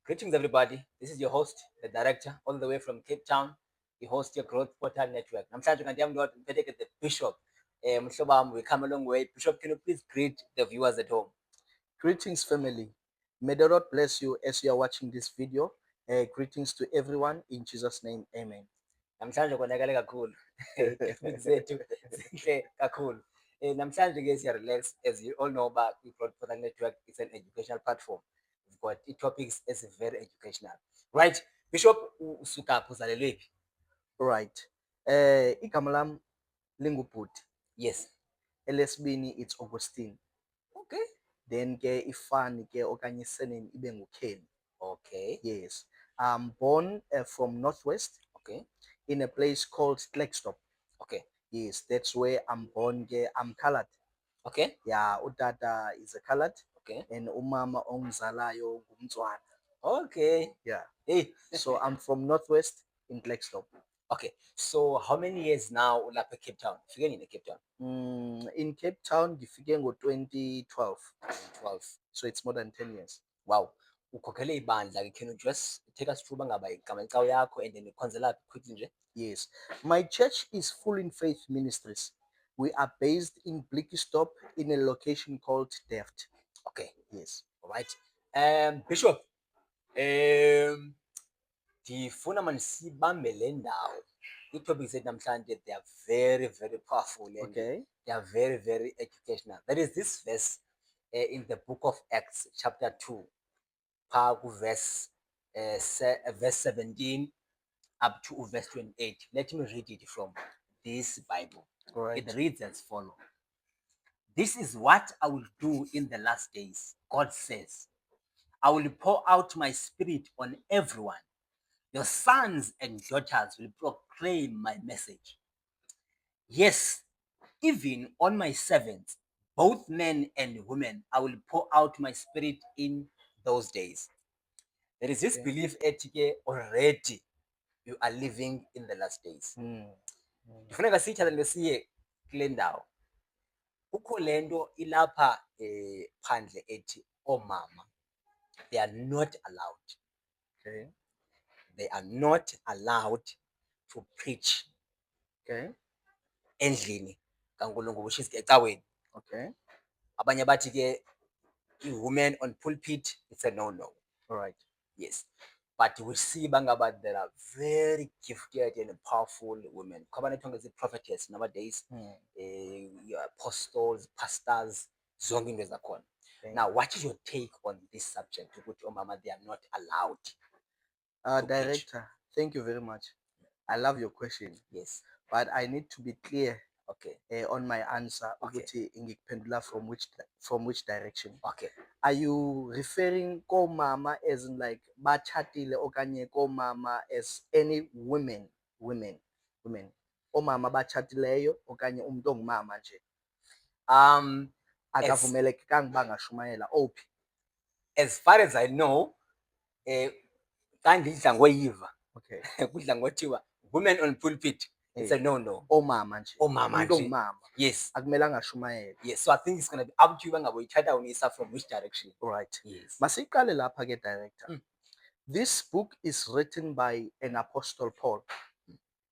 Greetings, everybody. This is your host, the director, all the way from Cape Town, the host your Growth Portal Network. Namhlanje kanti yami lot ngiphethe the Bishop. Mhlobo wami, we come a long way. Bishop, can you please greet the viewers at home? Greetings, family. May the Lord bless you as you are watching this video. Greetings to everyone in Jesus' name. Amen. Namhlanje konakale kakhulu. Izifundo zethu zinhle kakhulu. Namhlanje ke siya-relax. As you all know about the Growth Portal Network, it's an educational platform. We've got topics as very educational. Right, Bishop, usukaphi uzalelwe phi? Right. Igama lam lingubhuti. Yes. Elesibini it's Augustine. Okay. Then ke ifani ke okanye surname ibe nguKen. Okay. Yes. I'm born from Northwest. Okay. In a place called Klerksdorp. Okay. Yes, that's where I'm born. I'm colored. Okay. Yeah, utata is a colored. Okay. And umama ongizalayo ngumTswana. Okay. Yeah. Hey. So I'm from Northwest in Klerksdorp. Okay. So how many years now ulapha Cape Town? Fike nini Cape Town? In Cape Town ngifike ngo-2012. 12. So it's more than 10 years. Wow. Ukhokhele ibandla ke, can you just take us through ngaba igama icawu yakho and then ukhonzela quickly nje? Yes. My church is Full in Faith Ministries. We are based in Blikkiesdorp in a location called Delft. Okay. Yes. All right. Bishop, ndifuna manje sibambe le ndawo. Ii-topics zethu namhlanje, they are very, very powerful and Okay. they are very, very educational. There is this verse in the book of Acts, chapter 2, verse 17 up to verse 28. Let me read it from this Bible. All right. It reads as follows. This is what I will do in the last days. God says, I will pour out my spirit on everyone. Your sons and daughters will proclaim my message. Yes, even on my servants, both men and women, I will pour out my spirit in those days. There is this belief etike already you are living in the last days. Kufuneka siyithathe siye kule ndawo. Kukho lento ilapha phandle ethi omama, they are not allowed. Okay. They are not allowed to preach. Okay. Endlini kaNkulunkulu, which is ecaweni. Okay. Abanye bathi ke women on pulpit, it's a no. All right. Yes. But we see bangaba there are very gifted and powerful women. Kabane tonga zi prophetess nowadays, apostles, pastors, zonke into zakhona. Now, what is your take on this subject? Ukuthi omama, they are not allowed to preach? Director, thank you very much. I love your question. Yes. But I need to be clear Okay. On my answer. Okay. Ukuthi ngikuphendula from which direction? Okay. Are you referring komama as in like bachatile okanye komama as any women? Omama bachatileyo okanye umuntu ongumama nje? Akavumelekanga bangashumayela ophi? As far as I know, xa ndidla ngoyiva, okay, kudla ngothiwa women on pulpit, it's a no. Omama nje. Omama Umuntu nje. ongumama. Yes. Akumelanga ashumayele. Yes. So I think it's going to be up to you ngabo uyithatha uyisa from which direction. Right. Yes. Masiqale lapha ke director. This book is written by an Apostle Paul.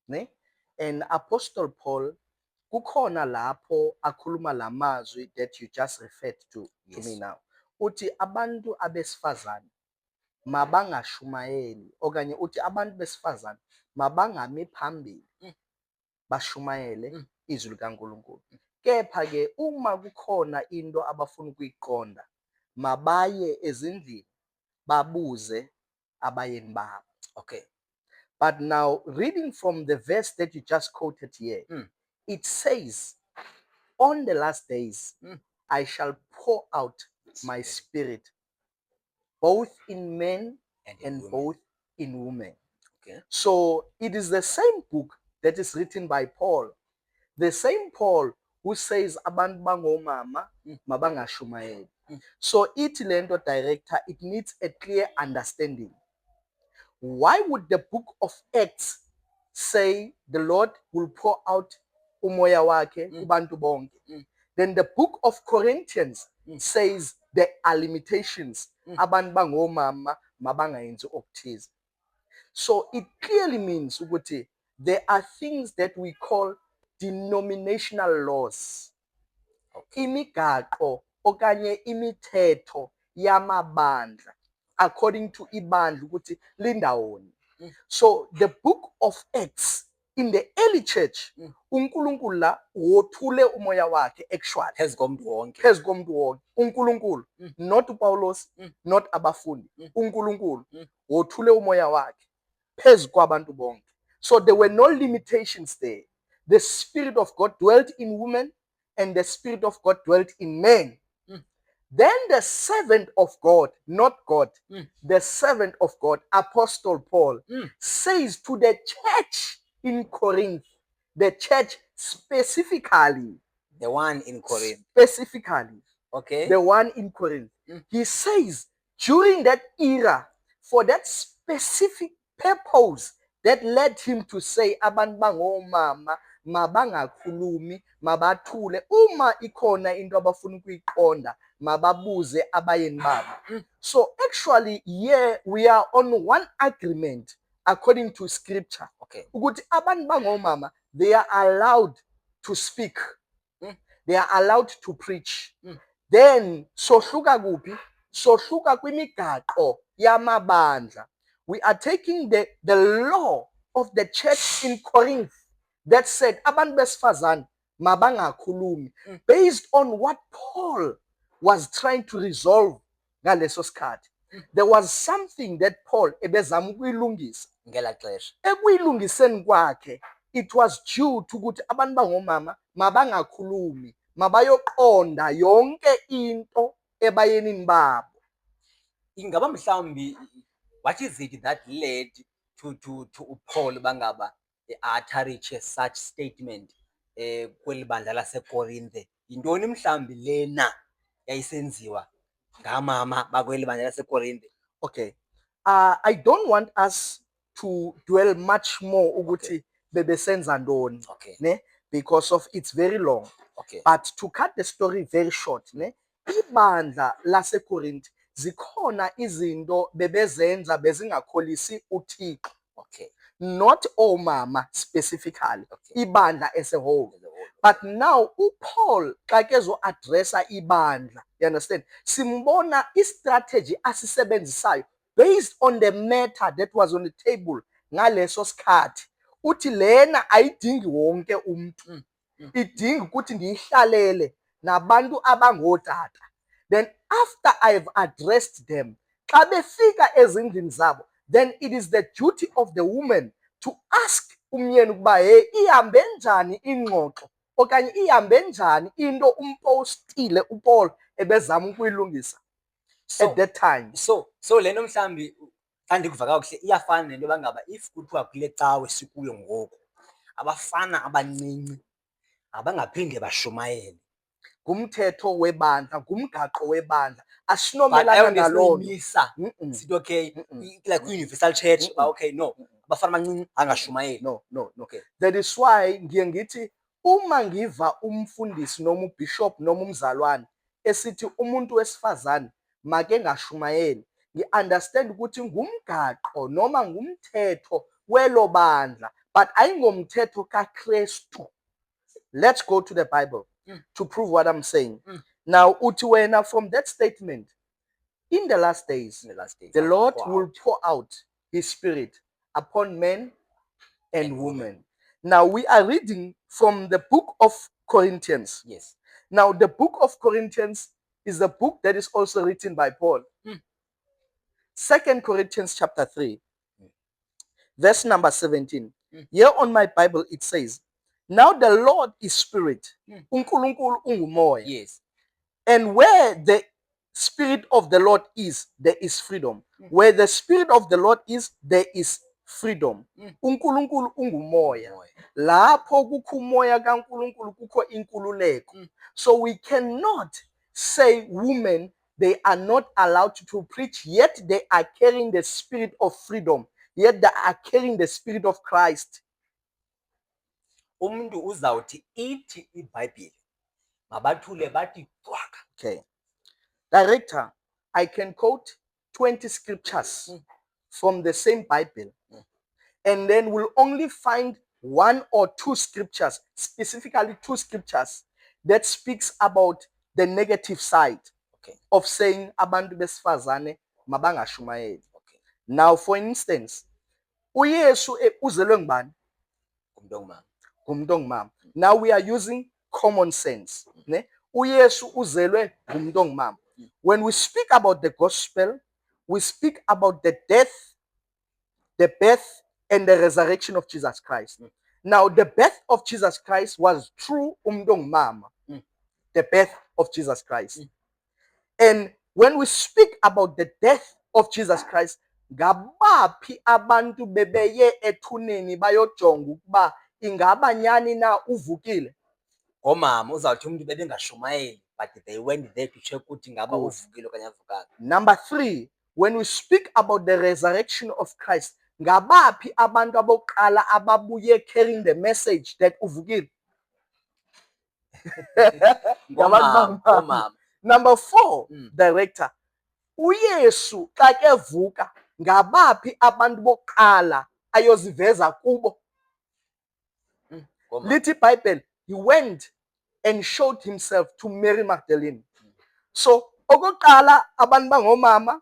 Ne? And Apostle Paul kukhona lapho akhuluma lamazwi that you just referred to me now. Uthi abantu abesifazane mabangashumayeli okanye uthi abantu besifazane mabangami phambili bashumayele izwi likaNkulunkulu. Kepha ke uma kukhona into abafuna ukuyiqonda mabaye ezindlini babuze abayeni babo. Okay. But now reading from the verse that you just quoted here, it says, on the last days, I shall pour out my spirit both in men and both in women. Okay. So it is the same book that is written by Paul. The same Paul who says abantu bangomama mabangashumayeli. So ithi lento director, it needs a clear understanding. Why would the book of Acts say the Lord will pour out umoya wakhe kubantu bonke? Then the book of Corinthians says there are limitations. Abantu bangomama mabangayenzi okuthize. So it clearly means ukuthi there are things that we call denominational laws. Imigaqo okanye imithetho yamabandla according to ibandla ukuthi lindawoni. So the book of Acts in the early church, uNkulunkulu la wothule umoya wakhe actually phezu komuntu wonke. phezu komuntu wonke. uNkulunkulu not uPawulos, not abafundi. uNkulunkulu wothule umoya wakhe phezu kwabantu bonke. So there were no limitations there. The Spirit of God dwelt in women and the Spirit of God dwelt in men. Then the servant of God, not God, the servant of God, Apostle Paul, says to the church in Corinth, the church specifically, The one in Corinth. the one in Corinth, he says during that era, for that specific purpose that led him to say, abantu bangomama mabangakhulumi, mabathule, uma ikhona into abafuna ukuyiqonda, mababuze abayeni babo. So actually, here we are on one agreement according to scripture. Ukuthi abantu bangomama, they are allowed to speak. They are allowed to preach. Then sohluka kuphi? Sohluka kwimigaqo yamabandla. We are taking the law of the church in Corinth that said abantu besifazane mabangakhulumi, based on what Paul was trying to resolve ngaleso sikhathi. There was something that Paul ebezama ukuyilungisa. Ngela xesha. Ekuyilungiseni kwakhe, it was due to ukuthi abantu bangomama mabangakhulumi, mabayoqonda yonke into ebayenini babo. Ingaba mhlawumbi, what is it that led to Paul bangaba utterage such statement kweli bandla laseKorinthe? Yintoni mhlawumbi lena yayisenziwa ngamama bakweli bandla laseKorinthe? Okay. I don't want us to dwell much more ukuthi bebesenza ntoni, ne? Because of it's very long. But to cut the story very short, ne? Ibandla laseKorinthe zikhona izinto bebezenza bezingakholisi uThixo. Not omama specifically, ibandla as a whole. But now uPaul xa kezo addressa ibandla, you understand? Simbona istrategy asisebenzisayo based on the matter that was on the table ngaleso sikhathi. Uthi lena ayidingi wonke umuntu. Idingi ukuthi ngiyihlalele nabantu abangodata. Then after I've addressed them, xa befika ezindlini zabo, then it is the duty of the woman to ask umyeni ukuba hey, ihambe njani ingxoxo okanye ihambe njani into umpostile uPaul ebezama ukuyilungisa at that time. So lento mhlawumbi xa ndikuva kakuhle iyafana nento bangaba if kuthiwa kule cawe sikuyo ngoku abafana abancinci abangaphinde bashumayele. Ngumthetho webandla, ngumgaqo webandla, asinomelana naloo nto. Sithi okay, like universal church, okay, no, abafana abancinci angashumayeli. No. That is why ngiye ngithi uma ngiva umfundisi noma ubishop noma umzalwane esithi umuntu wesifazane make ngashumayeli, ngi-understand ukuthi ngumgaqo noma ngumthetho welo bandla, but ayingomthetho kaKristu. Let's go to the Bible to prove what I'm saying. Now, uthi wena from that statement, in the last days, the Lord will pour out his spirit upon men and women. Now, we are reading from the book of Corinthians. Yes. Now, the book of Corinthians is a book that is also written by Paul. 2 Corinthians chapter 3, verse number 17. Here on my Bible, it says, now the Lord is spirit. uNkulunkulu ungumoya. Yes. And where the spirit of the Lord is, there is freedom. Where the spirit of the Lord is, there is freedom. uNkulunkulu ungumoya. Lapho kukho umoya kaNkulunkulu kukho inkululeko. So we cannot say women, they are not allowed to preach, yet they are carrying the spirit of freedom. Yet they are carrying the spirit of Christ. Umuntu uzawuthi ithi iBhayibhile mabathule bathi cwaka. Okay. Director, I can quote 20 scriptures from the same Bible, and then we'll only find 1 or 2 scriptures, specifically 2 scriptures, that speaks about the negative side Okay. of saying abantu besifazane mabangashumayeli. Okay. Now, for instance, uYesu uzelwe ngubani? Ngumuntu ongumama. Ngumuntu ongumama. Now we are using common sense. Ne? uYesu uzelwe ngumuntu ongumama. When we speak about the gospel, we speak about the death, the birth, and the resurrection of Jesus Christ. Now, the birth of Jesus Christ was through umuntu ongumama. The birth of Jesus Christ. And when we speak about the death of Jesus Christ, ngabaphi abantu bebeye ethuneni bayojonga ukuba ingaba nyani na uvukile? Omama uzawuthi umuntu bebengashumayeli, but they went there to check ukuthi ngaba uvukile okanye avukanga. Number 3, when we speak about the resurrection of Christ, ngabaphi abantu abokuqala ababuye carrying the message that uvukile? Omama. Number 4, director, uYesu xa kevuka ngabaphi abantu bokuqala ayoziveza kubo? Lithi iBhayibheli, he went and showed himself to Mary Magdalene. So okokuqala abantu bangomama,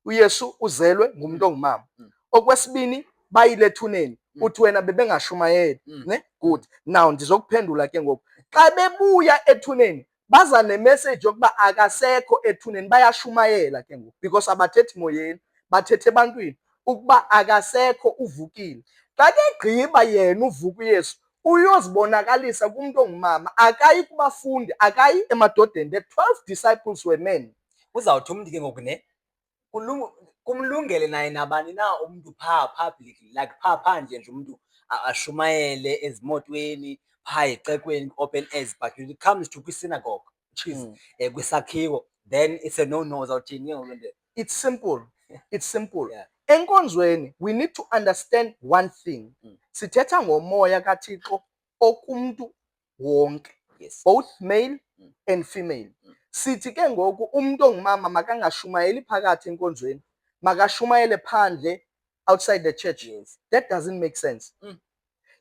uYesu uzelwe ngumuntu ongumama. Okwesibini, bayile ethuneni, uthi wena bebengashumayeli, ne? Good. Now ndizokuphendula ke ngoku. Xa bebuya ethuneni baza nemessage yokuba akasekho ethuneni, bayashumayela ke ngoku, because abathethi moyeni, bathethe ebantwini ukuba akasekho uvukile. Xa kegqiba yena uvuka uYesu, uyozibonakalisa kumuntu ongumama, akayi kubafundi, akayi emadodeni. The 12 disciples were men. Uzawuthi umuntu ke ngoku ne kumlungele naye nabani na umuntu publicly, like phandle nje umuntu ashumayele ezimotweni, ecekweni, open airs, but when it comes to synagogue, which is kwisakhiwo, then it's a no-no. Uzawuthini ke ngoku? It's simple. It's simple. Yeah. Enkonzweni, we need to understand one thing. Sithetha ngomoya kaThixo okumuntu wonke. Yes. Both male and female. Sithi ke ngoku umuntu ongumama makangashumayeli phakathi enkonzweni, makashumayele phandle, outside the church. Yes. That doesn't make sense.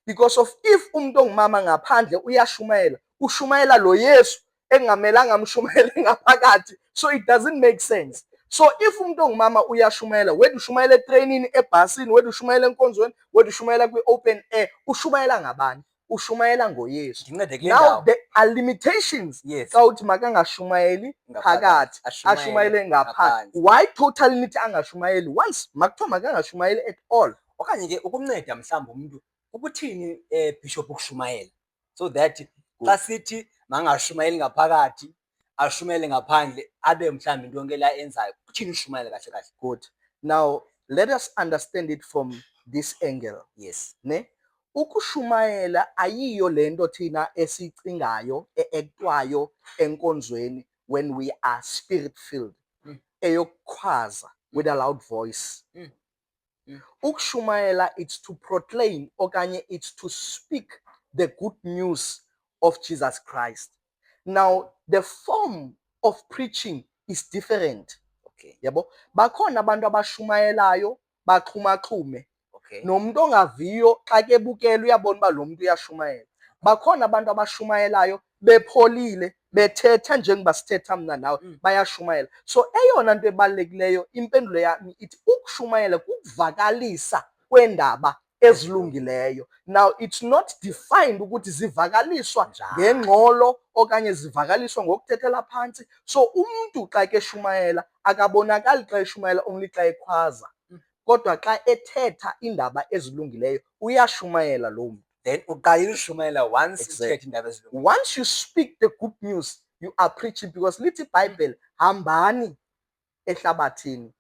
Because of if umuntu ongumama ngaphandle uyashumayela, ushumayela lo Yesu engamelanga amshumayele ngaphakathi. So it doesn't make sense. So if umuntu ongumama uyashumayela, whether ushumayela etrainini, ebhasini, whether ushumayela enkonzweni, whether ushumayela kwi-open air, ushumayela ngabani? Ushumayela ngoYesu. Now there are limitations. Yes. Xa uthi makangashumayeli phakathi, ashumayele ngaphandle. Why totally nithi angashumayeli? Once makuthiwa makangashumayeli at all. Okanye ke ukumnceda mhlawumbe umuntu ukuthini bishop ukushumayela, so that xa sithi mangashumayeli ngaphakathi ashumayele ngaphandle abe mhlawumbe into yonke la enzayo, uthini ushumayela kahle kahle? Good. Now let us understand it from this angle. Yes. Ne? Ukushumayela ayiyo lento thina esicingayo eaktwayo enkonzweni when we are spirit filled, eyokukhwaza with a loud voice. Ukushumayela, it's to proclaim okanye it's to speak the good news of Jesus Christ. Now the form of preaching is different. Okay. Yabo, bakhona abantu abashumayelayo baxhumaxhume. Okay. Nomuntu ongaviyo xa kebukela uyabona uba lo muntu uyashumayela. Bakhona abantu abashumayelayo bepholile, bethetha njengoba sithetha mna nawe, bayashumayela. So eyona nto ebalulekileyo, impendulo yami ithi ukushumayela kukuvakalisa kwendaba ezilungileyo. Now it's not defined ukuthi zivakaliswa ngengxolo okanye zivakaliswa ngokuthethela phansi. So umuntu xa keshumayela akabonakali xa eshumayela only xa ekhwaza. Kodwa xa ethetha indaba ezilungileyo uyashumayela lo muntu. Then uqala ushumayela once Exactly. indaba ezilungileyo. Once you speak the good news, you are preaching, because lithi iBhayibheli, hambani ehlabathini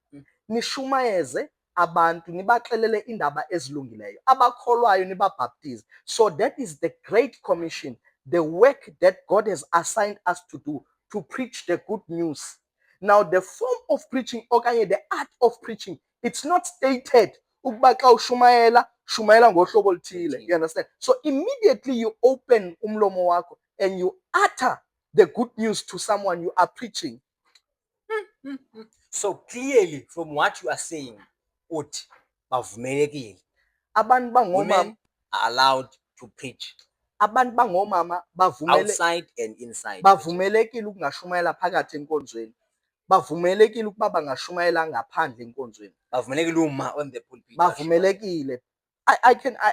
nishumayeze abantu, nibaxelele indaba ezilungileyo, abakholwayo nibabhaptize. So that is the great commission, the work that God has assigned us to do, to preach the good news. Now the form of preaching okanye the art of preaching, it's not stated ukuba xa ushumayela shumayela ngohlobo oluthile. You understand? So immediately you open umlomo wakho and you utter the good news to someone you are preaching. So clearly from what you are saying, uthi bavumelekile. Abantu bangomama, Women are allowed to preach abantu bangomama outside and inside. bavumelekile ukungashumayela phakathi enkonzweni, bavumelekile ukuba bangashumayela ngaphandle enkonzweni, Bavumelekile uma on the pulpit. bavumelekile.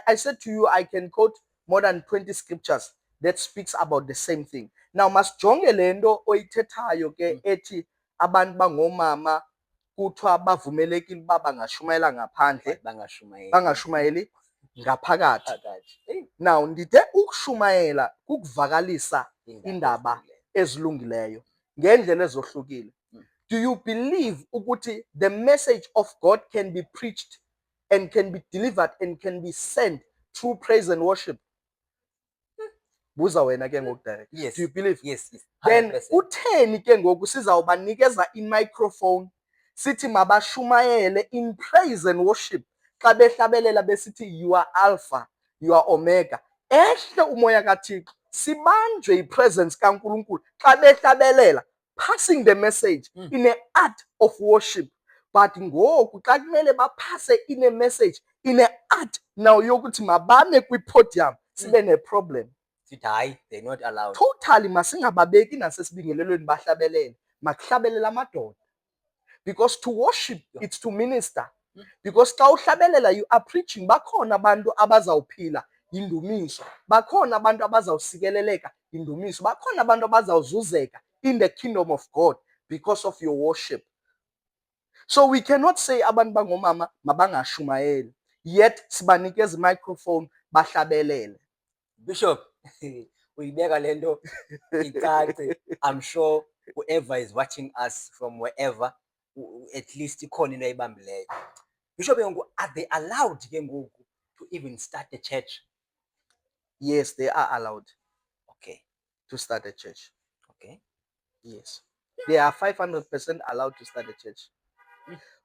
I said to you, I can quote more than 20 scriptures that speaks about the same thing. Now masijonge lento oyithethayo ke ethi abantu bangomama kuthiwa bavumelekile uba bangashumayela ngaphandle, Bangashumayeli. bangashumayeli ngaphakathi. Phakathi. Now ndithe ukushumayela kukuvakalisa indaba ezilungileyo ngendlela ezohlukile. Do you believe ukuthi the message of God can be preached and can be delivered and can be sent through praise and worship? Buza wena ke ngoku direct. Yes. Do you believe? Yes. Then 100%. utheni ke ngoku sizawubanikeza i-microphone sithi mabashumayele in praise and worship xa behlabelela besithi you are Alpha, you are Omega. Ehle umoya kaThixo sibanjwe i-presence kaNkulunkulu xa behlabelela, passing the message in an art of worship. But ngoku xa kumele baphase in a message in an art now yokuthi mabame kwi-podium sibe ne-problem. They're not allowed. Totally masingababeki nasesibingelelweni bahlabelele, makuhlabelela amadoda. Because to worship, it's to minister. Because xa uhlabelela you are preaching, bakhona abantu abazawuphila indumiso, bakhona abantu abazawusikeleleka indumiso, bakhona abantu abazawuzuzeka in the kingdom of God because of your worship. So we cannot say abantu bangomama mabangashumayeli, yet sibanikeza i-microphone bahlabelele. Bishop, uyibeka lento icace. I'm sure whoever is watching us from wherever, at least ikhona into ayibambileyo. Bishop, are they allowed ke ngoku to even start a church? Yes, they are allowed Okay. to start a church. Okay. Yes. They are 500% allowed to start a church.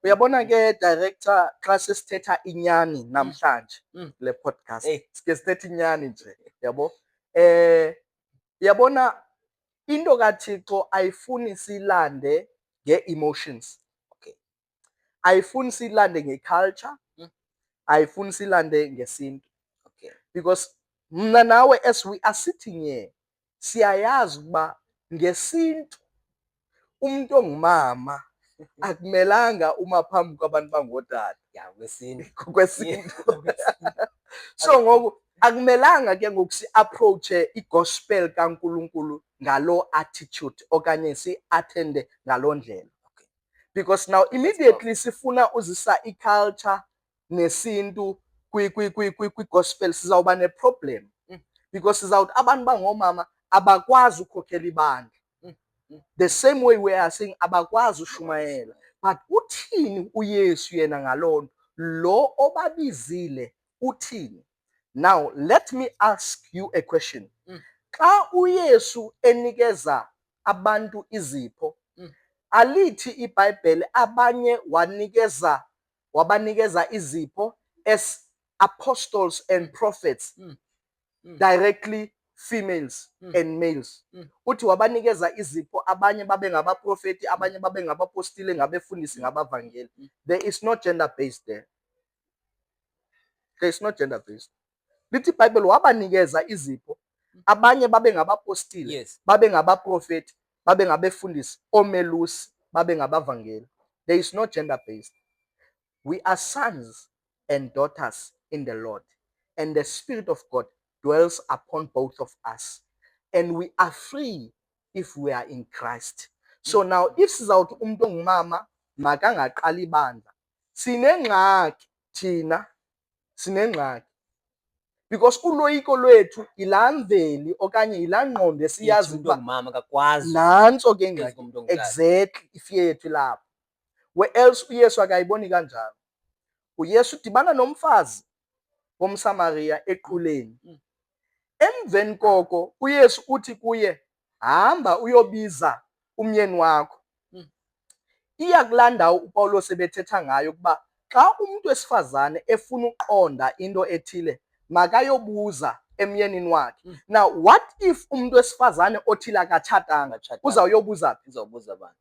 Uyabona ke director xa sesithetha inyani namhlanje le podcast. Sike sithetha inyani nje, yabo? Uyabona into kaThixo ayifuni silande nge-emotions. Okay. Ayifuni silande nge-culture. Ayifuni silande ngesintu. Okay. Because mna nawe as we are sitting here siyayazi ukuba ngesintu umuntu ongumama akumelanga uma phambi kwabantu bangootata. Yeah, Kwesintu. So ngoku akumelanga ke ngoku si-approache i-gospel kaNkulunkulu ngalo attitude okanye si-attende ngaloo ndlela. Okay. Because now immediately sifuna uzisa i-culture nesintu kwi-gospel sizawuba ne-problem. Because sizawuthi abantu bangomama abakwazi ukukhokhela ibandla. The same way we are saying abakwazi ushumayela. But uthini uYesu yena ngaloo nto? Lo obabizile uthini? Now let me ask you a question. Xa uYesu enikeza abantu izipho, alithi iBhayibheli abanye wabanikeza izipho as apostles and prophets, directly females and males. Uthi wabanikeza izipho, abanye babe ngabaprofeti, abanye babe ngabapostile, ngabefundisi, ngabavangeli. There is no gender based there. There is no gender based. Lithi iBhayibheli wabanikeza izipho, abanye babe ngabapostile, Yes. babe ngabaprofeti, babe ngabefundisi, omelusi, babe ngabavangeli. There is no gender based. We are sons and daughters in the Lord, and the Spirit of God dwells upon both of us, and we are free if we are in Christ. So now if sizawuthi umuntu ongumama makangaqali ibandla, sinengxaki thina, sinengxaki. Because uloyiko lwethu ilaa mveli okanye ilaa ngqondo esiyazi umuntu ongumama akakwazi. nantso ke ngxaki. Exactly, ifiye yethu ilapho. Where else uYesu akayiboni kanjalo. uYesu udibana nomfazi womSamaria eqhuleni. Emveni koko uYesu uthi kuye, hamba uyobiza umyeni wakho. Iya kulaa ndawo uPawulos ebethetha ngayo ukuba xa umuntu wesifazane efuna uqonda into ethile makayobuza emyenini wakhe. Now what if umuntu wesifazane othile akatshatanga, uzawuyobuza phi? Uzawubuza abantu.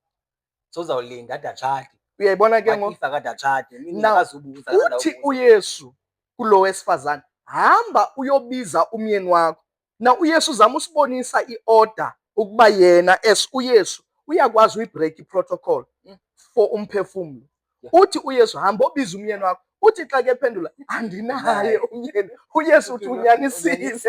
sozawulinda ade atshate. Uyayibona ke What ngoku? if akade atshate? Mina Now, akazubuza akanda uthi ubuza. uYesu kulo wesifazane, hamba uyobiza umyeni wakho. Now uYesu uzama usibonisa i-order ukuba yena as uYesu uyakwazi uyibreak i-protocol for umphefumulo. Uthi uYesu, hamba obiza umyeni wakho. Uthi xa ke ephendula, andinaye umyeni. uYesu uthi unyanisile.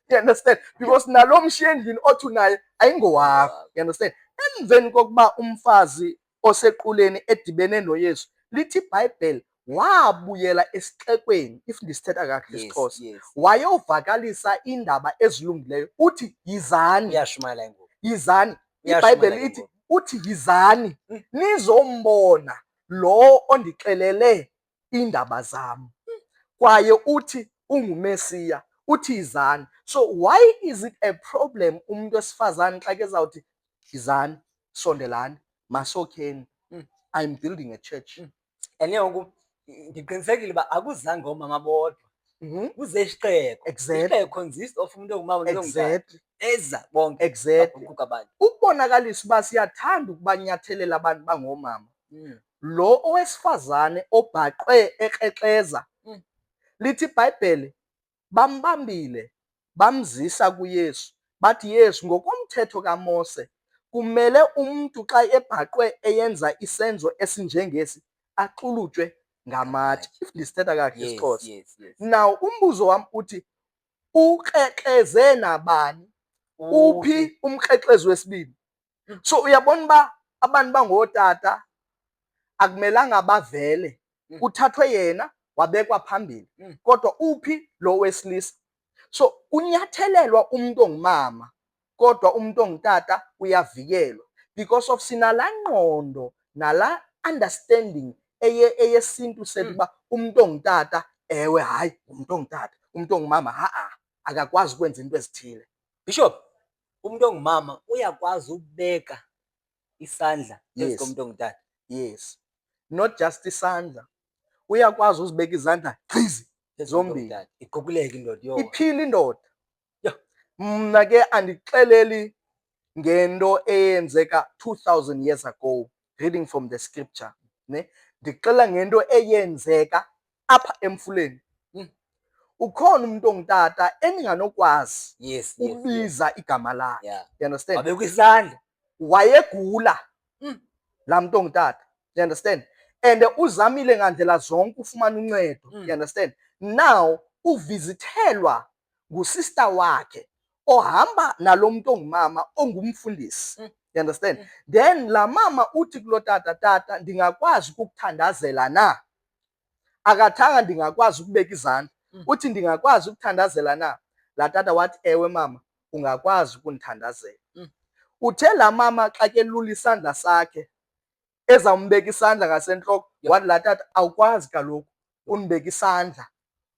You understand? Because nalo mshiya endlini othi unaye ayingowakho. You understand? Emveni kokuba umfazi osequleni edibene noYesu, lithi iBhayibheli wabuyela esixekweni, if ndisithetha kakuhle isiXhosa, wayovakalisa indaba ezilungileyo. Uthi yizani, Uyashumayela ngoku. yizani. iBhayibheli ithi uthi yizani nizombona lo ondixelele indaba zam, kwaye uthi ungumesiya. Uthi yizani. So why is it a problem umuntu wesifazane xa kezawuthi yizani, sondelani, masokheni, I'm building a church? And ngoku ndiqinisekile uba akuzange oomama bodwa, kuze isixeko. Exactly. Isixeko consists of umuntu ongumama nomuntu ongutata. Exactly. Eza bonke Exactly. baguquka abantu. Ukubonakalisa uba siyathanda ukubanyathelela abantu bangomama. Lo owesifazane obhaqwe ekrekreza, lithi iBhayibheli bambambile bamzisa kuYesu. Bathi, Yesu, ngokomthetho kaMose kumele umuntu xa ebhaqwe eyenza isenzo esinjengesi axulutywe ngamathe. If ndisithetha kakuhle isiXhosa. Now umbuzo wam uthi ukrekreze nabani? Uphi umkrekrezi wesibini? So uyabona uba abantu bangootata akumelanga bavele, kuthathwe yena wabekwa phambili. Kodwa uphi lo wesilisa? So unyathelelwa umuntu ongumama, kodwa umuntu ongutata uyavikelwa because of sinalaa ngqondo nalaa understanding eyesintu sethu uba umuntu ongutata, ewe hayi umuntu ongutata, umuntu ongumama akakwazi ukwenza into ezithile. Bishop, umuntu ongumama uyakwazi ukubeka isandla phezu komuntu ongutata. Yes. Not just isandla. Uyakwazi uzibeka izandla gqizi zombili. Iguquleke indoda yo. Iphila indoda. Mna ke andixeleli ngento eyenzeka 2000 years ago, reading from the scripture, ne? Ndixela ngento eyenzeka apha emfuleni. Ukhona umuntu ongutata endinganokwazi ubiza igama lakhe. You understand? Wabekwa isandla. Wayegula laa muntu ongutata. You understand? And uzamile ngandlela zonke ufumana uncedo. You understand? Now uvizithelwa ngusista wakhe ohamba nalo muntu ongumama ongumfundisi. You understand? Then la mama uthi kulo tata, tata ndingakwazi ukukuthandazela na? Akathanga ndingakwazi ukubeka izandla. Uthi ndingakwazi ukuthandazela na? La tata wathi, ewe mama ungakwazi ukundithandazela. Uthe la mama xa kelula isandla sakhe ezawumbeka isandla ngasentloko, wathi la tata awukwazi kaloku undibeka isandla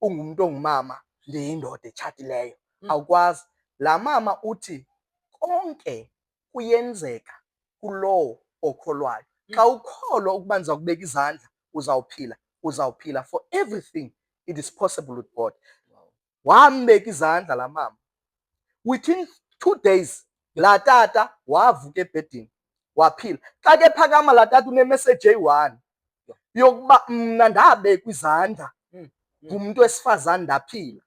ungumuntu ongumama, ndiyindoda etshatileyo, awukwazi. La mama uthi konke kuyenzeka kulowo okholwayo. Xa ukholwa ukuba ndiza kubeka izandla uzawuphila, uzawuphila. For everything it is possible with God. Wambeka izandla la mama. Within 2 days la tata wavuka ebhedini waphila. Xa ke phakama la tata unemeseji eyi-1 yokuba mna ndabekwa izandla ngumuntu wesifazane ndaphila.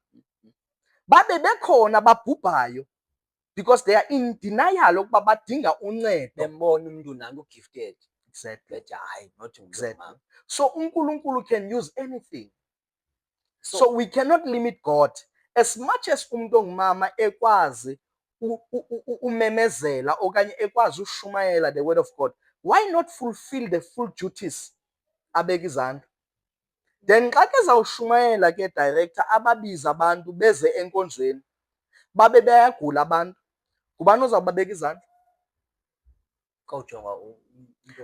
Babe bekhona babhubhayo because they are in denial ukuba badinga uncedo. Bembona umuntu nangu gifted. Exactly. Hayi not Exactly. So uNkulunkulu can use anything. So we cannot limit God. As much as umuntu ongumama ekwazi umemezela okanye ekwazi ushumayela the word of God, why not fulfill the full duties abeka izandla? Then xa kezawushumayela ke director ababiza abantu beze enkonzweni babe bayagula abantu, ngubani ozawubabeka izandla?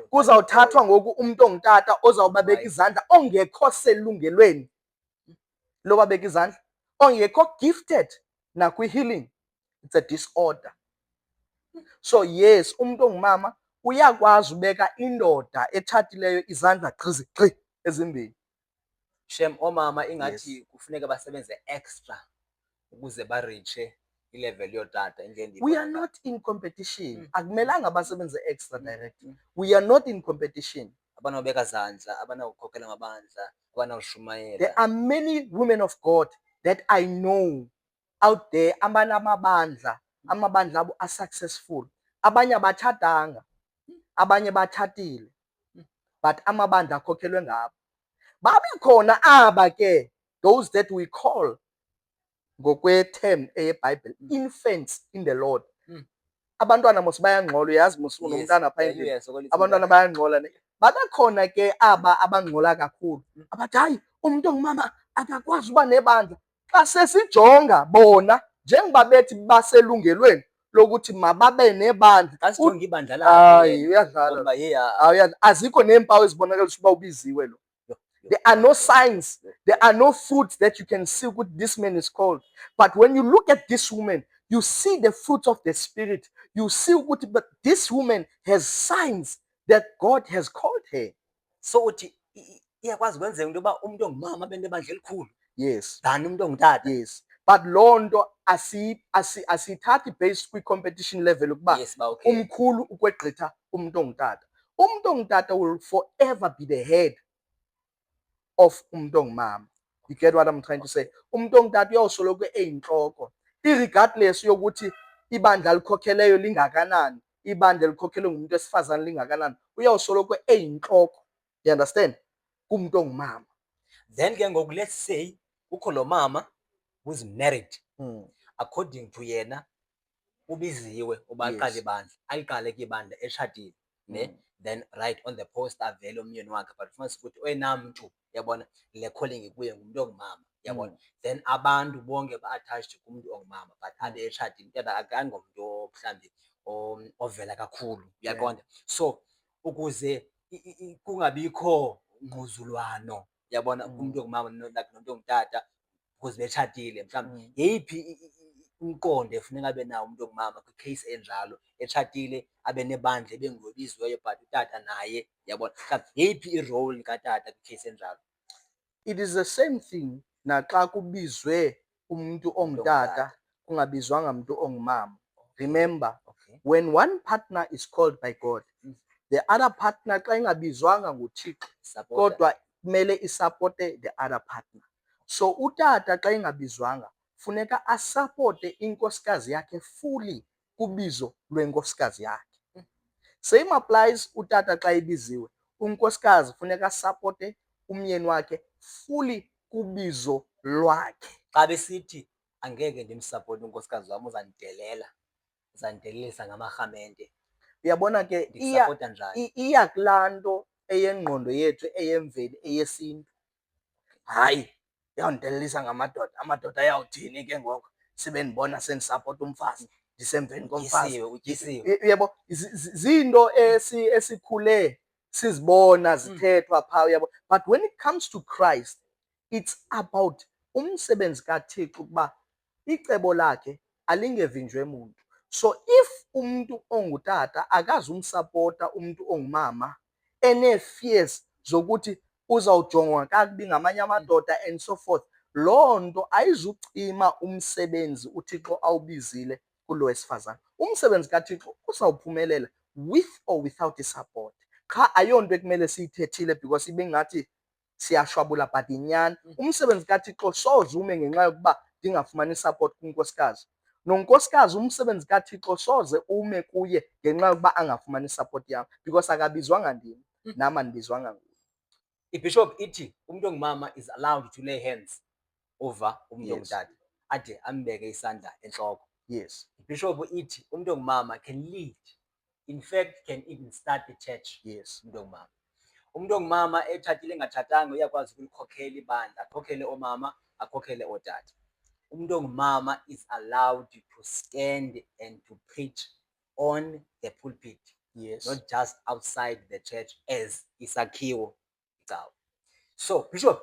Kuzawuthathwa ngoku umuntu ongutata ozawubabeka izandla ongekho selungelweni lobabeka izandla, ongekho gifted nakwi-healing. It's a disorder. So yes, umuntu ongumama uyakwazi ubeka indoda etshatileyo izandla gqi ezimbini. Shem, omama ingathi kufuneka basebenze extra ukuze baritshe ilevel yotata endlela We are not in competition. Akumelanga basebenze extra direct. We are not in competition. abanawubeka zandla, abanawukhokhela amabandla, abanawushumayela. There are many women of God that I know out there abanamabandla, amabandla abo are successful. Abanye abatshadanga, abanye batshatile, but amabandla akhokhelwe ngabo. Babe khona aba ke, those that we call ngokwe-term eyeBhayibhile, infants in the Lord. Abantwana mos bayangxola, uyazi mos unomntana phaa endlini, abantwana bayangxola ne. Babe khona ke aba abangxola kakhulu, abathi hayi umuntu ongumama akakwazi uba nebandla. Xa sesijonga bona njengoba bethi baselungelweni lokuthi mababe nebandla, Xa sijonga ibandla hayi uyadlala, azikho neempawu ezibonakalisa uba ubiziwe lo. There are no signs, there are no fruits that you can see what this man is called. But when you look at this woman, you see the fruit of the Spirit. You see what, but this woman has signs that God has called her. So uthi iyakwazi kwenzeka into yoba umuntu ongumama abe nebandla elikhulu Yes, than umuntu ongutata. yes. But loo nto asiyithathi based kwi-competition level ukuba Yes, ba, okay. umkhulu ukwegqitha umuntu ongutata. Umuntu ongutata will forever be the head of umuntu ongumama. You get what I'm trying to say? Umuntu ongutata uyawusoloko eyintloko, irregardless yokuthi ibandla likhokheleyo lingakanani, ibandla likhokhelwe ngumuntu wesifazane lingakanani, uyawusoloko eyintloko. You understand? Kumuntu ongumama. Then ke ngoku let's say kukho lo mama who's married. According to yena ubiziwe uba aqale ibandla, aliqale ke ibandla etshatile, ne? Then right on the post avele umyeni wakhe, but fumanisa ukuthi oyena mntu, yabona, le calling kuye ngumuntu ongumama, yabona. Then abantu bonke ba-attached kumuntu ongumama, but abe etshatile, utata akangomntu mhlawumbi ovela kakhulu, uyaqonda. So ukuze kungabikho ngquzulwano, yabona, umuntu ongumama nomuntu ongutata because betshatile, mhlawumbi yeyiphi umqondo efuneka abe nawo umuntu ongumama kwicase enjalo, etshatile, abe nebandla, ebe ngobiziweyo but utata naye, yabona, mhlawumbi yeyiphi irole katata kwicase enjalo? It is the same thing naxa kubizwe umuntu ongutata kungabizwanga umuntu ongumama. Remember, when one partner is called by God, the other partner xa ingabizwanga nguThixo kodwa kumele isapote the other partner. So utata xa ingabizwanga funeka asapote inkosikazi yakhe fully kubizo lwenkosikazi yakhe. Same applies utata xa ibiziwe, unkosikazi funeka asapote umyeni wakhe fully kubizo lwakhe. Xa besithi angeke ndimsapote unkosikazi wam, uzandelelisa ngamarhamente, uyabona ke ndisapota njani? iya kulaa nto eyengqondo yethu eyemveli eyesintu. Hayi, iyawundelelisa ngamadoda, amadoda ayawuthini ke ngoku sibe ndibona sendisapota umfazi ndisemveni komfazi. Uyabo, ziinto esikhule sizibona zithethwa phaa, uyabo. But when it comes to Christ, it's about umsebenzi kaThixo ukuba icebo lakhe alingevinjwe muntu. So if umuntu ongutata akazumsapota umuntu ongumama, enee-fears zokuthi uzawujongwa kakubi ngamanye amadoda and so forth, loo nto ayizucima umsebenzi uThixo awubizile kulo wesifazane. Umsebenzi kaThixo uzawuphumelela with or without i-support. Qha ayonto ekumele siyithethile because ibingathi siyashwabula, but inyani. Umsebenzi kaThixo soze ume ngenxa yokuba ndingafumani support kunkosikazi. Nonkosikazi umsebenzi kaThixo soze ume kuye ngenxa yokuba angafumani support yam because akabizwanga ndim, nam andibizwanga nguye. Ibishop ithi umuntu ongumama is allowed to lay hands over umuntu ongutata, ade ambeke isandla entloko. Yes. Ibishop ithi umuntu ongumama can lead, in fact can even start the church. Yes. Umuntu ongumama, umuntu ongumama etshatile engatshatanga uyakwazi ukulikhokhela ibandla, akhokhele oomama, akhokhele ootata. Umuntu ongumama is allowed to stand and to preach on the pulpit. Yes. Not just outside the church as isakhiwo. So Bishop,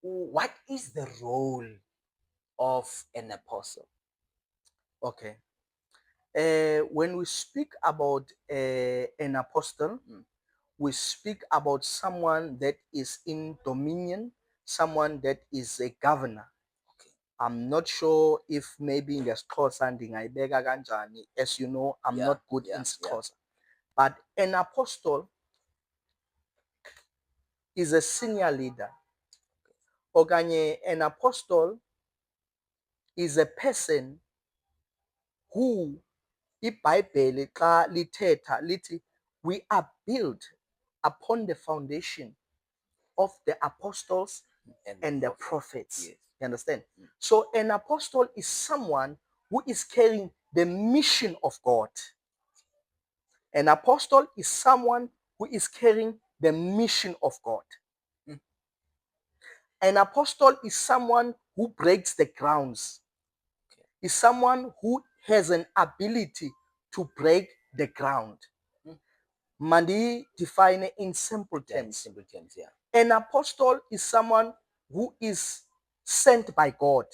what is the role of an apostle? Okay. When we speak about an apostle, we speak about someone that is in dominion, someone that is a governor. I'm not sure if maybe in the Xhosa ndingayibeka kanjani. As you know, I'm Yeah, not good yeah, in yeah. Xhosa. But an apostle is a senior leader. Okanye an apostle is a person who iBhayibheli xa lithetha lithi we are built upon the foundation of the apostles and the prophets. Yes. You understand? So an apostle is someone who is carrying the mission of God. An apostle is someone who is carrying the mission of God. An apostle is someone who breaks the grounds. Is someone who has an ability to break the ground. Mandi define in simple Yeah, in terms. simple terms, yeah. An apostle is someone who is sent by God.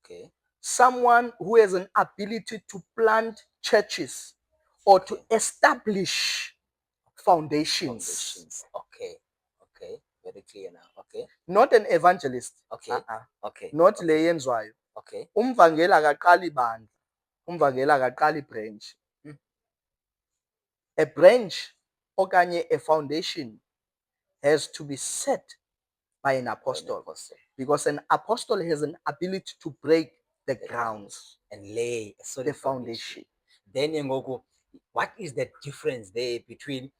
Okay. Someone who has an ability to plant churches or to Okay. establish foundations. Foundations. Okay. Okay. Very clear now. Okay. Not an evangelist. Okay. Okay. Not Okay. le yenziwayo. Okay. Umvangeli akaqali bandla. Umvangeli akaqali branch. A branch okanye a foundation has to be set by an apostle. Because an apostle has an ability to break the grounds and lay a the solid foundation. Then Ngoku, what is the difference there between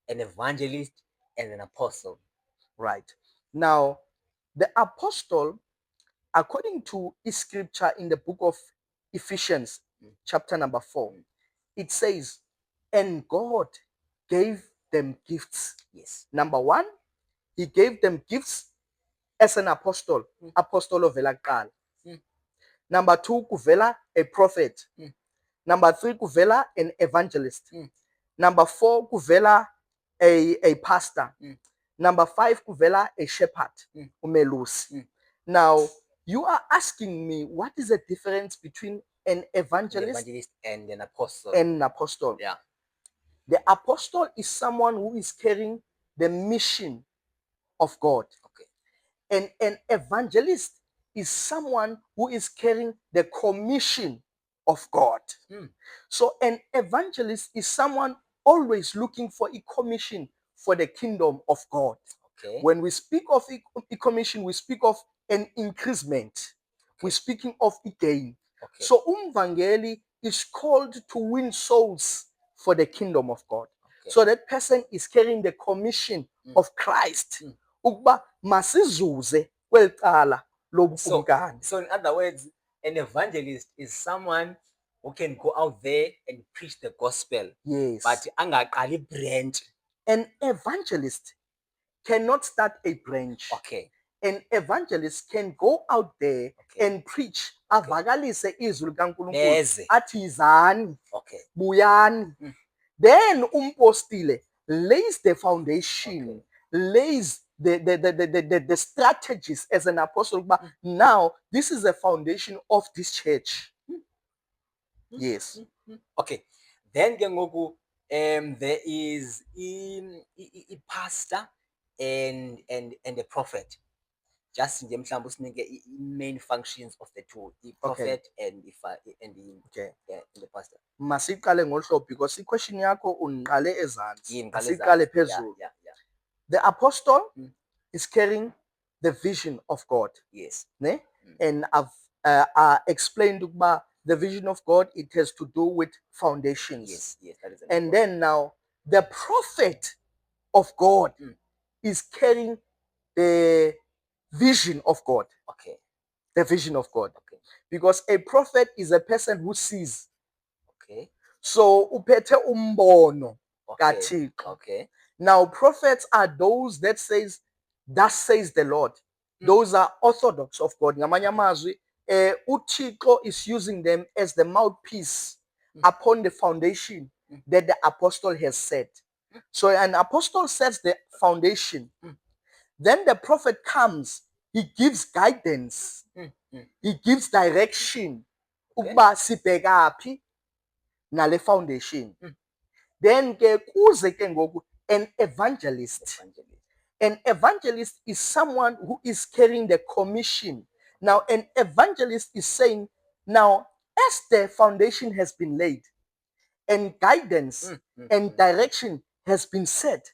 an evangelist and an apostle? Right. Now, the apostle, according to scripture in the book of Ephesians, chapter number 4, it says, and God gave them gifts. Yes. Number 1, he gave them gifts as an apostle, apostle of kuqala. Number 2, kuvela a prophet. Number 3, kuvela an evangelist. Number 4, kuvela a pastor. Number 5, kuvela a shepherd, umelusi. Now, you are asking me, what is the difference between an evangelist and an apostle? And an apostle. Yeah. The apostle is someone who is carrying the mission of God. Okay. And an evangelist is someone who is carrying the commission of God. So an evangelist is someone always looking for a commission for the kingdom of God. Okay. When we speak of a commission, we speak of an increasement. Okay. We're speaking of a gain. Okay. So umvangeli is called to win souls for the kingdom of God. Okay. So that person is carrying the commission of Christ. Ukuba masizuze kwelcala lobukumkani. So in other words, an evangelist is someone who can go out there and preach the gospel. Yes. But angaqali branch. An evangelist cannot start a branch. Okay. An evangelist can go out there and preach. Avakalise izwi likaNkulunkulu athi izani. Okay. Buyani. Then umpostile lays the foundation, lays the strategies as an apostle. But now this is the foundation of this church. Yes. Okay. Then there is a pastor and a prophet. Just in the main functions of the two, the prophet and the pastor. Masiqale ngolhlobo because question yakho unqale ezantsi. Masiqale phezulu. Yeah. The apostle is carrying the vision of God. Yes. Ne? And I've explained about the vision of God. It has to do with foundations. Yes, that is. And then now the prophet of God is carrying the vision of God. Okay. The vision of God. Okay. Because a prophet is a person who sees. Okay. So uphethe umbono kaThixo. Okay. Now prophets are those that says, thus says the Lord. Those are orthodox of God. Ngamanye amazwi, uThixo is using them as the mouthpiece upon the foundation that the apostle has set. So an apostle sets the foundation. Then the prophet comes, he gives guidance, he gives direction. Ukuba sibhekaphi nale foundation. Then ke kuze ke ngoku an evangelist. An evangelist is someone who is carrying the commission, Now, an evangelist is saying, now, as the foundation has been laid and guidance and direction has been set,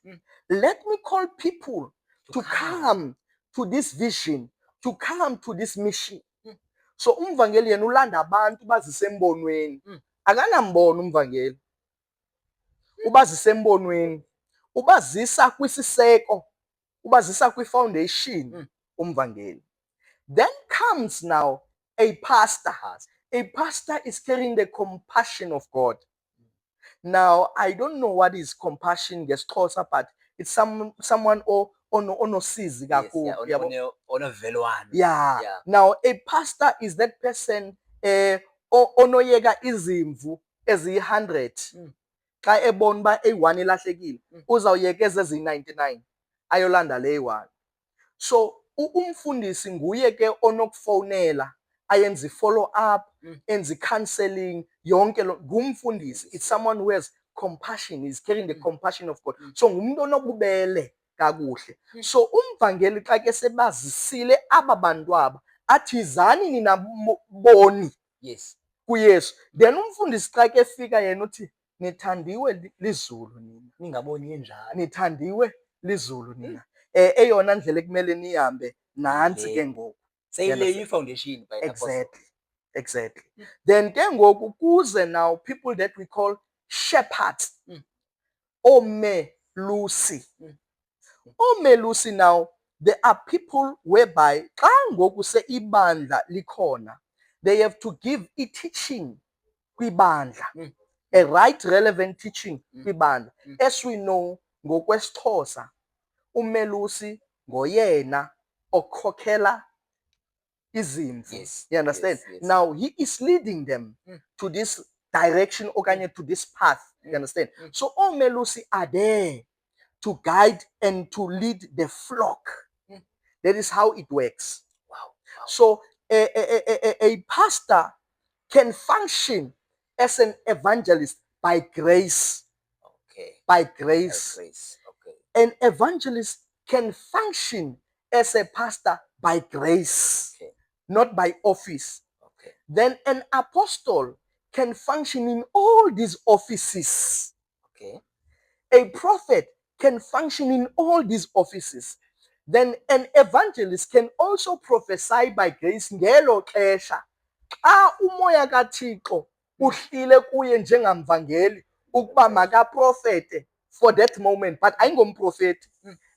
let me call people to come to this vision, to come to this mission. So umvangeli yena ulanda abantu bazise embonweni. Akanambono umvangeli. Ubazise embonweni. Ubazisa kwisiseko. Ubazisa kwi-foundation umvangeli. Then comes now a pastor. A pastor is carrying the compassion of God. Now, I don't know what is compassion ngesiXhosa, but it's someone onosizi kakhulu. Yeah. Now, a pastor is that person onoyeka izimvu eziyi-100. Xa ebona uba eyi-1 ilahlekile, uzawuyeka ezi-99 ayolanda le-1. So umfundisi nguye ke onokufowunela ayenze i-follow up, enze i-counseling, yonke lo ngumfundisi. It's someone who has compassion, he's carrying the compassion of God. So ngumuntu onobubele kakuhle. So umvangeli xa ke sebazisile aba bantu aba athi izani nina boni kuYesu. Then umfundisi xa ke efika yena uthi nithandiwe lizulu nina, ningaboni njalo, nithandiwe lizulu nina. Eyona ndlela ekumele nihambe nansi ke ngoku. Seyile i-foundation. Exactly. Then ke ngoku kuze now people that we call shepherds. Omelusi. Omelusi now, there are people whereby xa ngoku se ibandla likhona, they have to give a teaching kwibandla. A right relevant teaching kwibandla. As we know ngokwesiXhosa, umelusi ngoyena okhokhela izimvu. You understand? Yes. Now he is leading them to this direction okanye to this path. You understand? So omelusi are there to guide and to lead the flock. That is how it works. Wow. So a pastor can function as an evangelist by grace. By grace. An evangelist can function as a pastor by grace, not by office. Then an apostle can function in all these offices. A prophet can function in all these offices. Then an evangelist can also prophesy by grace ngelo xesha. Xa umoya kaThixo uhlile kuye njengamvangeli ukuba makaprofete for that moment, but ayingomprofeti.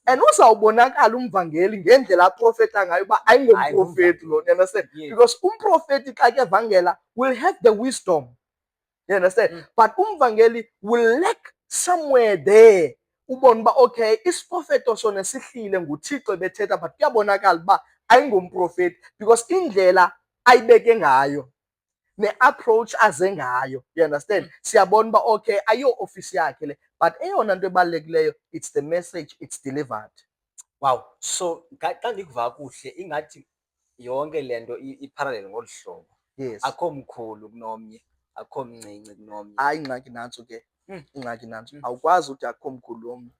And uzawubonakala umvangeli ngendlela aprofeta ngayo uba ayingomprofeti lo. You understand? Because umprofeti xa ke evangela will have the wisdom. You understand? But umvangeli will lack somewhere there. Ubona uba okay, isiprofeto sona sihlile nguThixo ebethetha, but kuyabonakala uba ayingomprofeti because indlela ayibeke ngayo ne-approach aze ngayo. You understand? Siyabona uba okay, ayo office yakhe le, but eyona nto ebalulekileyo, it's the message, it's delivered. Wow. So xa ndikuva kuhle ingathi yonke le nto iparallel ngolu hlobo. Yes. Akho mkhulu kunomnye, akho mncinci kunomnye. Hayi, ingxaki nantso ke. Ingxaki nantso. Awukwazi uthi akho mkhulu omnye.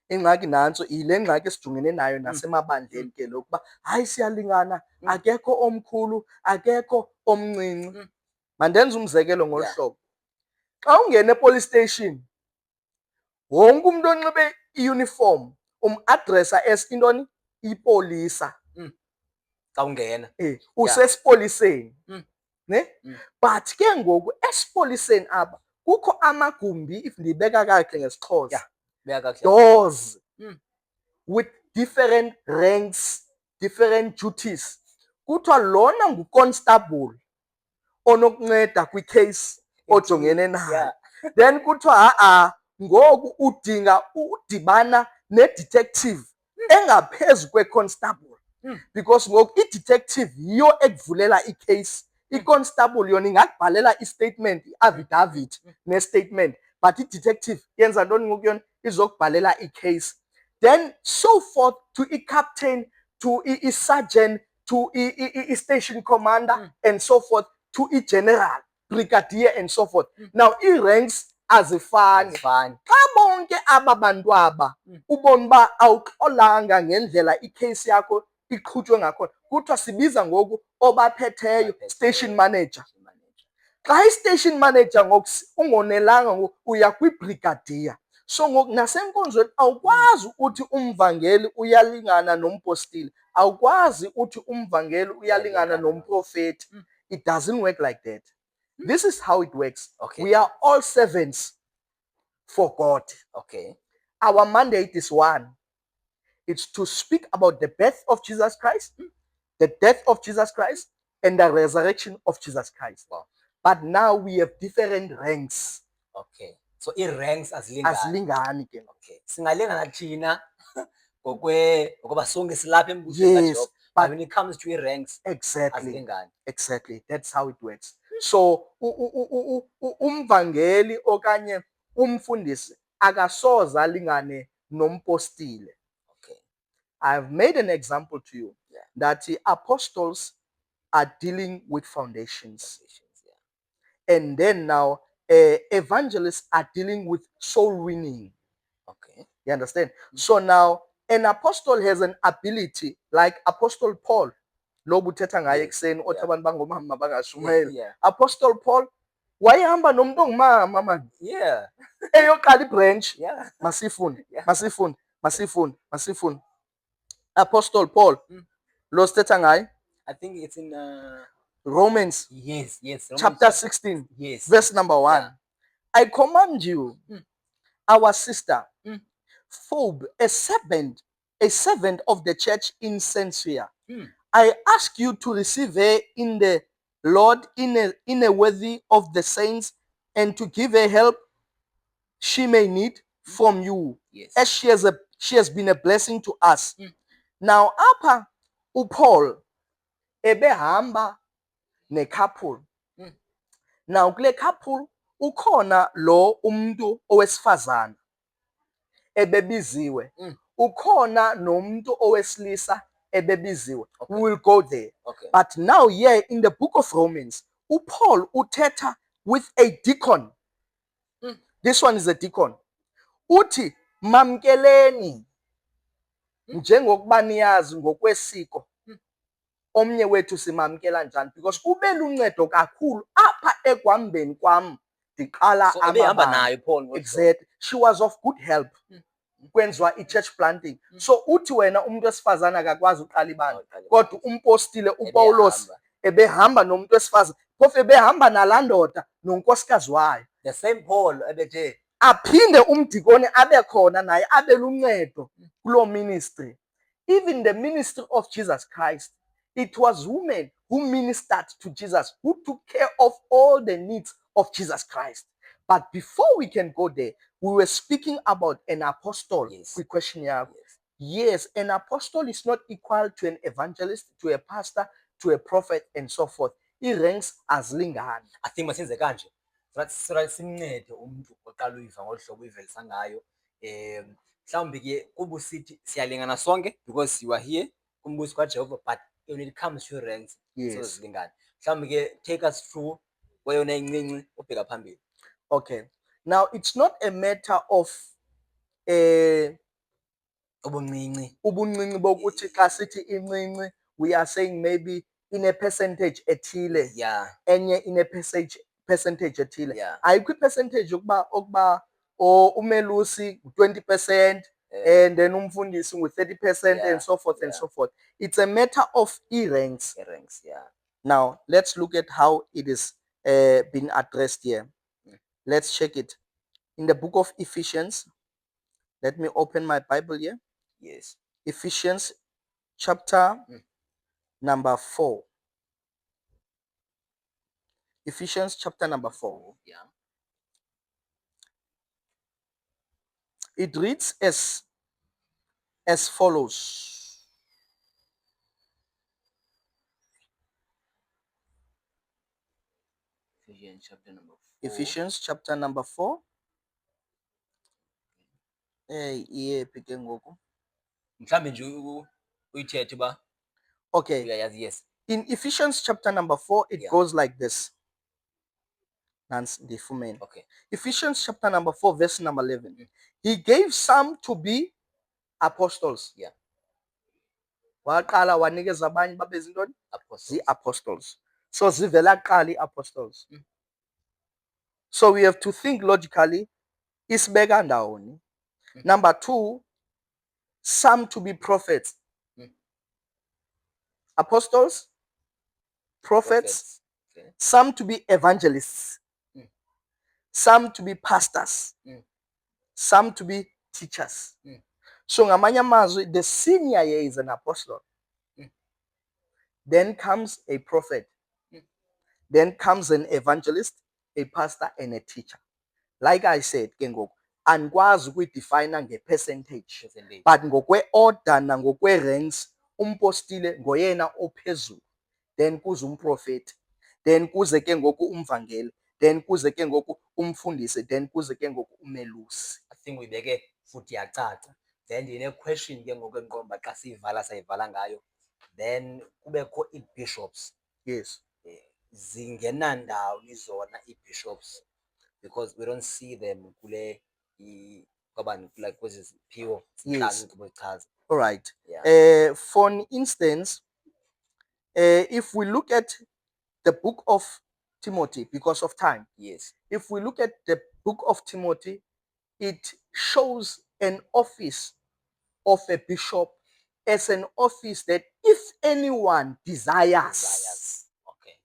Ingxaki nantso ile ngxaki esijongene nayo nasemabandleni ke lokuba hayi siyalingana, akekho omkhulu, akekho omncinci. Mandenze umzekelo ngolu hlobo. Xa ungena e-police station, wonke umuntu onxibe i-uniform umadresa as intoni? Ipolisa. Xa ungena. Usesipoliseni. Ne? But ke ngoku esipoliseni apha kukho amagumbi, if ndibeka kakuhle ngesiXhosa, doors with different ranks, different duties. Kuthiwa lona nguconstable onokunceda kwicase ojongene nayo. Then kuthiwa ngoku udinga udibana ne-detective engaphezu kwe-constable, because ngoku i-detective yiyo ekuvulela icase. I-constable yona ingakubhalela i-statement, i-affidavit ne-statement, but i-detective yenza ntoni ngoku yona? Izokubhalela icase. Then so forth to i-captain, to i-sergeant, to i-station commander, and so forth, to i-general, brigadier, and so forth. Now i-ranks azifani. Xa bonke aba bantu aba ubona uba awuxolanga ngendlela icase yakho iqhutshwe ngakhona kuthiwa sibiza ngoku obaphetheyo, station manager. Manager. Xa i-station manager ngoku ungonelanga ngoku uya kwibrigadier. So ngoku nasenkonzweni awukwazi uthi umvangeli uyalingana nompostile, awukwazi uthi umvangeli uyalingana nomprofeti. It doesn't work like that. This is how it works. Okay. We are all servants for God. Okay. Our mandate is one. It's to speak about the birth of Jesus Christ, the death of Jesus Christ, and the resurrection of Jesus Christ. Wow. But now we have different ranks. Okay. So i-ranks azilingani. Azilingani ke. Okay. Singalingana thina ngokuba sonke silapha embusweni Yes, kaJehova. but But when it comes to i-ranks exactly, azilingani. exactly. That's how it works. So umvangeli okanye umfundisi akasoze alingane nompostile. Okay. I've made an example to you that the apostles are dealing with foundations. Yeah. And then now evangelists are dealing with soul winning. Okay. You understand? So now an apostle has an ability like Apostle Paul. Lobu thetha ngaye ekuseni othi abantu bangomama bangashumayeli. Yeah. Apostle Paul wayehamba nomuntu ongumama man. Yeah. Eyoqala ibranch. Yeah. Masifunde, Yeah. masifunde, masifunde, masifunde. Apostle Paul. Lo sithetha ngaye. I think it's in Romans. Yes. Romans Chapter 16. Yes. Verse number 1. Yeah. I command you, our sister, Phoebe, a servant of the church in Cenchrea. I ask you to receive her in the Lord in a worthy of the saints, and to give her help she may need from you, Yes. as she has been a blessing to us. Now apha uPaul ebehamba ne couple. Now kule couple ukhona lo umuntu owesifazana ebebiziwe, ukhona nomuntu owesilisa ebebiziwe. We will go there. Okay. But now here in the book of Romans, uPaul uthetha with a deacon. This one is a deacon. Uthi mamkeleni njengokuba niyazi ngokwesiko omnye wethu simamkela njani, because ube luncedo kakhulu apha ekwambeni kwam ndiqala So ebehamba amabandla. nayo Paul ngolo hlobo. Exactly. She was of good help kwenziwa i-church planting. So uthi wena umuntu wesifazana akakwazi uqala ibandla, kodwa umpostile uPaulos ebehamba nomuntu wesifazana, phofu ebehamba nalaa ndoda nonkosikazi wayo. The same Paul ebethe Aphinde umdikoni abe khona naye abe luncedo kuloo ministry. Even the ministry of Jesus Christ, it was women who ministered to Jesus, who took care of all the needs of Jesus Christ. But before we can go there, we were speaking about an apostle. Yes. Quick question here. Yes. Yes, an apostle is not equal to an evangelist, to a pastor, to a prophet, and so forth. I-ranks azilingani. I think masenze kanje. Sithi simncede umuntu oqala uyiva ngolu hlobo uyivelisa ngayo. Mhlawumbe ke kuba usithi siyalingana sonke because you are here kumbuso kaJehova, but when it comes to ranks Yes. so zilingana. Mhlawumbe ke take us through kweyona incinci ubheka phambili. Okay. Now, it's not a matter of Ubuncinci. ubuncinci bokuthi xa sithi incinci, we are saying maybe in a percentage ethile, Yeah. enye in a percentage ethile. Yeah. Ayikho i-percentage okuba umelusi 20% and then umfundisi ngu-30% Yeah, and so forth and yeah. so forth. It's a matter of ranks. Ranks, yeah. Now, let's look at how it is being addressed here. Let's check it. In the book of Ephesians, let me open my Bible here. Yes. Ephesians chapter number 4. Ephesians chapter number 4. Yeah. It reads as follows. Ephesians chapter number 4. Ephesians chapter number 4. Ke ngoku. Mhlambe nje uyithethe ba. Okay. Uyayazi, yes. In Ephesians chapter number 4, it Yeah. goes like this. Nansi ndifumene. Okay. Ephesians chapter number 4, verse number 11. He gave some to be apostles. Yeah. waqala wanikeza abanye babe zintoni Apostles. zii-apostles. So zivela kuqala ii-apostles. So we have to think logically, isibeka ndawoni. Number 2, some to be prophets. Apostles, prophets, Okay. some to be evangelists, some to be pastors, some to be teachers. So ngamanye amazwi, the senior here is an apostle. Then comes a prophet. Then comes an evangelist, a pastor, and a teacher. Like I said, ke ngoku andikwazi ukuyidefine nge-percentage, but ngokwe-order nangokwe-ranks, umpostile ngoyena ophezulu, then kuze umprofeti, then kuze ke ngoku umvangeli, then kuze ke ngoku umfundisi, then kuze ke ngoku umelusi. I think uyibeke futhi yacaca. Then ndine-question ke ngoku endiqonda uba xa sayivala ngayo. Then kubekho ii-bishops. Yes. Zingena ndawoni zona ii-bishops, because we don't see them kule like kwezi ziphiwo Yes. zichaza. All right. Yeah. For instance, if we look at the book of Timothy, because of time, Yes. if we look at the book of Timothy, it shows an office of a bishop as an office that if anyone desires. Okay.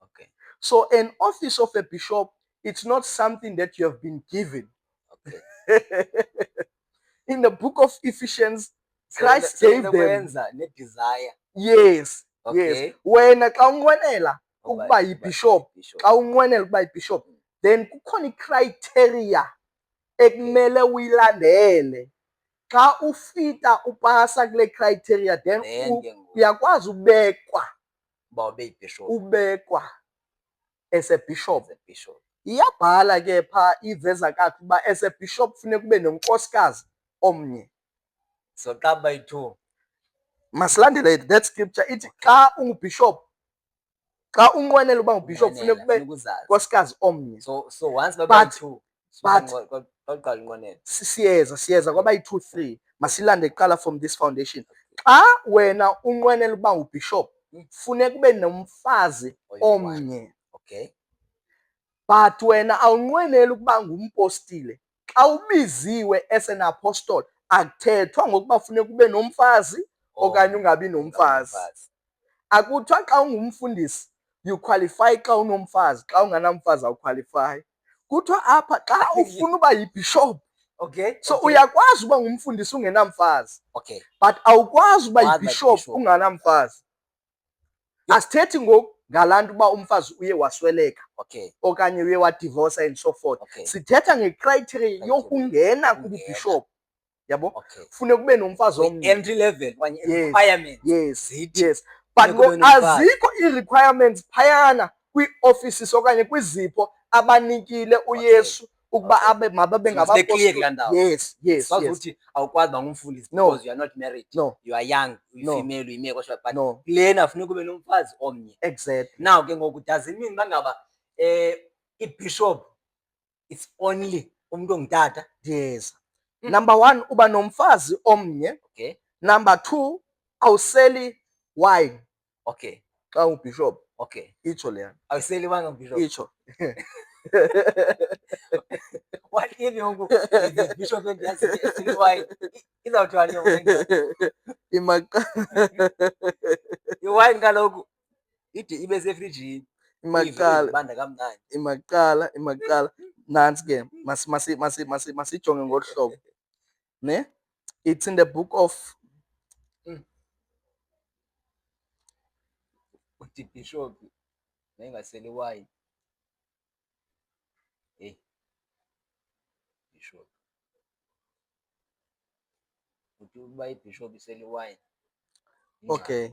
Okay. So an office of a bishop, it's not something that you have been given. Okay. In the book of Ephesians, Christ gave them. Ne-desire. Yes. Okay. Yes. Wena xa unqwenela ukuba yibishop, xa unqwenela ukuba yibishop, then kukhona i-criteria ekumele uyilandele. Xa ufita upasa kule criteria, then uyakwazi ubekwa. Ubekwa as a bishop. Iyabhala ke pha iveza kakuhle uba as a bishop funeka ube nonkosikazi omnye. So xa bayi-2. Masilandele that scripture ithi xa ungubishop, xa unqwenela uba ngubishop funeka ube nkosikazi omnye. So once babayi-2, siyeza kwabayi-2, 3. Masilande kuqala from this foundation. Xa wena unqwenela uba ngubishop, funeka ube nomfazi omnye. Okay. But wena awunqweneli ukuba ngumpostile. Xa ubiziwe as an apostle, akuthethwa ngokuba funeka ube nomfazi okanye ungabi nomfazi. Akuthiwa xa ungumfundisi you qualify xa unomfazi, xa unganamfazi awuqualify. Kuthiwa apha xa ufuna uba yibishop, okay, so uyakwazi uba ngumfundisi ungenamfazi, okay, but awukwazi uba yibishop unganamfazi. Asithethi ngoku ngalaa nto uba umfazi uye wasweleka, okay, okanye uye wadivorsa and so forth. Okay. Sithetha ngecriteria yokungena kubishop. Yabo? Okay. Funeka ube nomfazi omnye. Entry level okanye requirement. Yes, yes. But azikho ii-requirements phayana kwii-offices okanye kwizipho abanikile uYesu ukuba mababe ngabapostoli. Yes, yes, yes. Uthi awukwazi uba ngumfundisi because you are not married. No. You are young, uyi-female, uyime kodwa but no. Lena funeka ube nomfazi omnye. Exactly. Now ke ngoku does it mean bangaba i-bishop it's only umuntu ongutata? Yes. Number 1, uba nomfazi omnye. Okay. Number 2, awuseli wine. Okay. Xa ungubishop. Okay. Itsho leyana. Awuseli wine ungubishop. Itsho. What if you the bishop eseli wine? Izawuthwani yonke? I-wine kaloku ide ibe sefrijini. Imaqala. Nantsi ke masijonge ngolu hlobo. Ne? It's in the book of uthi bishop nayingaseli wine. Hey. Bishop. Uthi uba ibishop iseli wine. Okay.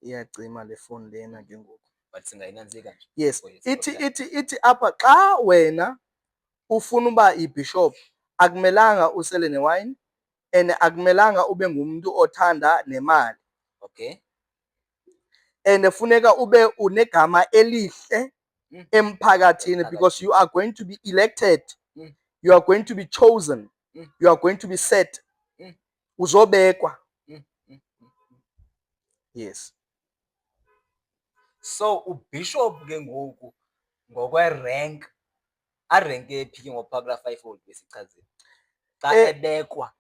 Iyacima le phone lena ke ngoku. But singayinantsika nje. Yes. Ithi apha xa wena ufuna uba ibishop akumelanga usele newine and akumelanga ube ngumuntu othanda nemali. Okay. And funeka ube unegama elihle emphakathini because you are going to be elected. You are going to be chosen. You are going to be set. Uzobekwa. Yes. So ubishop ke ngoku ngokwe-rank arenke phi ke ngoku phaa kulaa fivefold besichazile xa ebekwa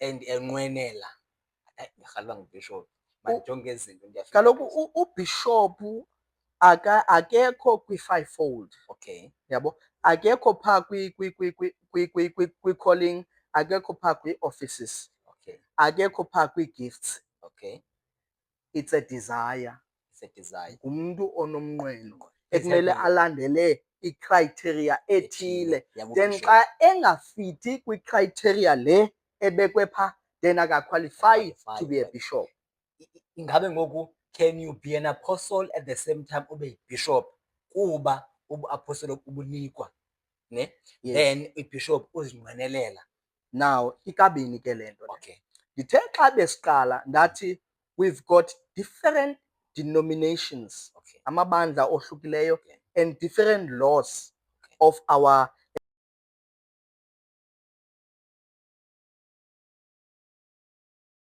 and enqwenela ndirhalelwa ngubishop mandijonge izinto ndiyafika Kaloku ubhishophu akekho kwi-fivefold. okay Yabo, akekho phaa kwi-calling, akekho phaa kwi-offices, okay akekho phaa kwi-gifts. okay It's a desire. it's a desire Ngumntu onomnqweno Please ekumele help me. alandele icriteria ethile. yabo Then bishop. xa engafiti kwicriteria le ebekwe phaa, then akaqualify to be a bishop. Ingabe ngoku can you be an apostle at the same time ube yibishop kuba ubuapostolate ubunikwa ne Yes. then ibishop uzinqwenelela Now ikabini ke le nto le. okay Ndithe xa besiqala ndathi we've got different denominations, okay amabandla ohlukileyo, Okay. and different laws Okay. of our